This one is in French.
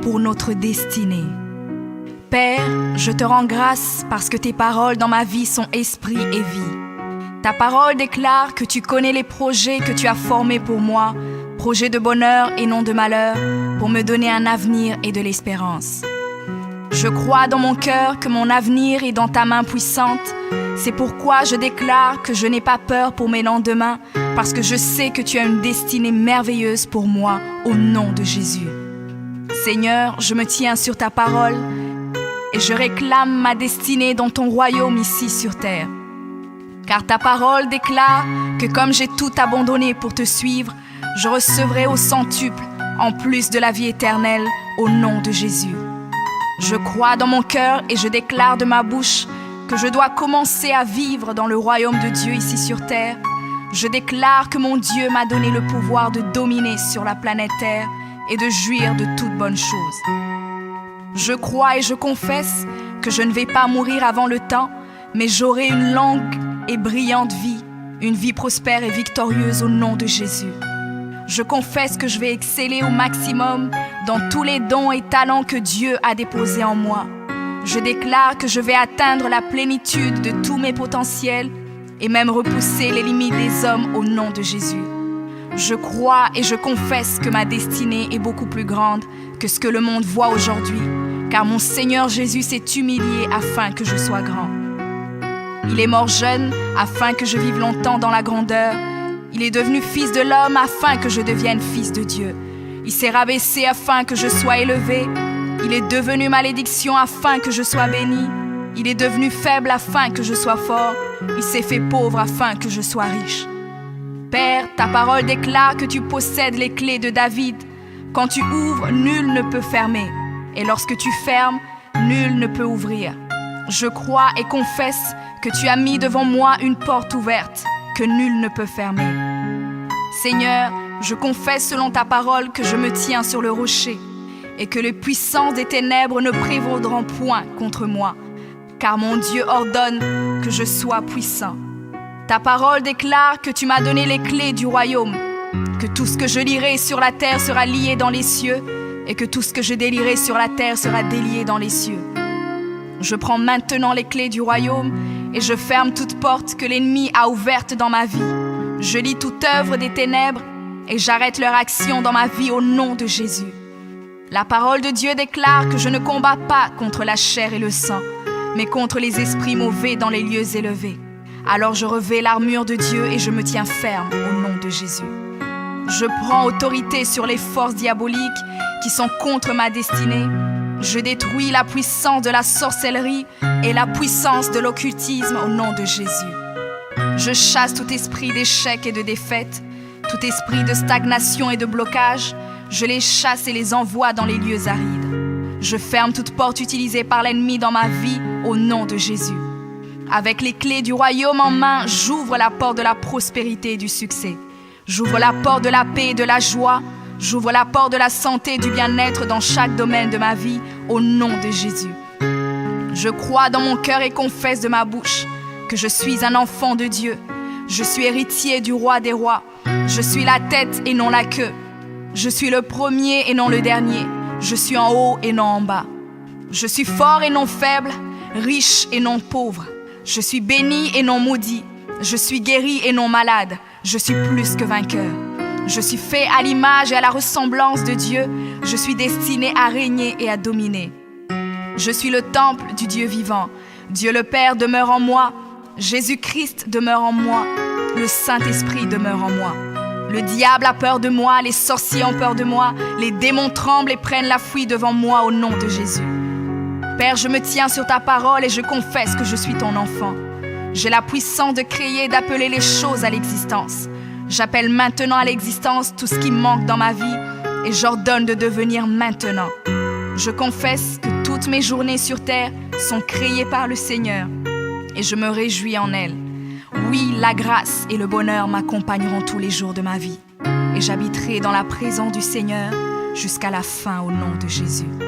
pour notre destinée. Père, je te rends grâce parce que tes paroles dans ma vie sont esprit et vie. Ta parole déclare que tu connais les projets que tu as formés pour moi, projets de bonheur et non de malheur, pour me donner un avenir et de l'espérance. Je crois dans mon cœur que mon avenir est dans ta main puissante. C'est pourquoi je déclare que je n'ai pas peur pour mes lendemains, parce que je sais que tu as une destinée merveilleuse pour moi, au nom de Jésus. Seigneur, je me tiens sur ta parole et je réclame ma destinée dans ton royaume ici sur terre. Car ta parole déclare que comme j'ai tout abandonné pour te suivre, je recevrai au centuple, en plus de la vie éternelle, au nom de Jésus. Je crois dans mon cœur et je déclare de ma bouche que je dois commencer à vivre dans le royaume de Dieu ici sur terre. Je déclare que mon Dieu m'a donné le pouvoir de dominer sur la planète Terre et de jouir de toutes bonnes choses. Je crois et je confesse que je ne vais pas mourir avant le temps, mais j'aurai une longue et brillante vie, une vie prospère et victorieuse au nom de Jésus. Je confesse que je vais exceller au maximum dans tous les dons et talents que Dieu a déposés en moi. Je déclare que je vais atteindre la plénitude de tous mes potentiels et même repousser les limites des hommes au nom de Jésus. Je crois et je confesse que ma destinée est beaucoup plus grande que ce que le monde voit aujourd'hui, car mon Seigneur Jésus s'est humilié afin que je sois grand. Il est mort jeune afin que je vive longtemps dans la grandeur. Il est devenu fils de l'homme afin que je devienne fils de Dieu. Il s'est rabaissé afin que je sois élevé. Il est devenu malédiction afin que je sois béni. Il est devenu faible afin que je sois fort. Il s'est fait pauvre afin que je sois riche. Père, ta parole déclare que tu possèdes les clés de David. Quand tu ouvres, nul ne peut fermer. Et lorsque tu fermes, nul ne peut ouvrir. Je crois et confesse que tu as mis devant moi une porte ouverte que nul ne peut fermer. Seigneur, je confesse selon ta parole que je me tiens sur le rocher et que les puissances des ténèbres ne prévaudront point contre moi, car mon Dieu ordonne que je sois puissant. Ta parole déclare que tu m'as donné les clés du royaume, que tout ce que je lierai sur la terre sera lié dans les cieux et que tout ce que je délierai sur la terre sera délié dans les cieux. Je prends maintenant les clés du royaume et je ferme toute porte que l'ennemi a ouverte dans ma vie. Je lis toute œuvre des ténèbres et j'arrête leur action dans ma vie au nom de Jésus. La parole de Dieu déclare que je ne combats pas contre la chair et le sang, mais contre les esprits mauvais dans les lieux élevés. Alors je revêts l'armure de Dieu et je me tiens ferme au nom de Jésus. Je prends autorité sur les forces diaboliques qui sont contre ma destinée. Je détruis la puissance de la sorcellerie et la puissance de l'occultisme au nom de Jésus. Je chasse tout esprit d'échec et de défaite, tout esprit de stagnation et de blocage. Je les chasse et les envoie dans les lieux arides. Je ferme toute porte utilisée par l'ennemi dans ma vie au nom de Jésus. Avec les clés du royaume en main, j'ouvre la porte de la prospérité et du succès. J'ouvre la porte de la paix et de la joie. J'ouvre la porte de la santé et du bien-être dans chaque domaine de ma vie, au nom de Jésus. Je crois dans mon cœur et confesse de ma bouche que je suis un enfant de Dieu. Je suis héritier du roi des rois. Je suis la tête et non la queue. Je suis le premier et non le dernier. Je suis en haut et non en bas. Je suis fort et non faible, riche et non pauvre. Je suis béni et non maudit. Je suis guéri et non malade. Je suis plus que vainqueur. Je suis fait à l'image et à la ressemblance de Dieu. Je suis destiné à régner et à dominer. Je suis le temple du Dieu vivant. Dieu le Père demeure en moi. Jésus-Christ demeure en moi. Le Saint-Esprit demeure en moi. Le diable a peur de moi, les sorciers ont peur de moi, les démons tremblent et prennent la fuite devant moi au nom de Jésus. Père, je me tiens sur ta parole et je confesse que je suis ton enfant. J'ai la puissance de créer et d'appeler les choses à l'existence. J'appelle maintenant à l'existence tout ce qui manque dans ma vie et j'ordonne de devenir maintenant. Je confesse que toutes mes journées sur terre sont créées par le Seigneur et je me réjouis en elles. Oui, la grâce et le bonheur m'accompagneront tous les jours de ma vie et j'habiterai dans la présence du Seigneur jusqu'à la fin au nom de Jésus.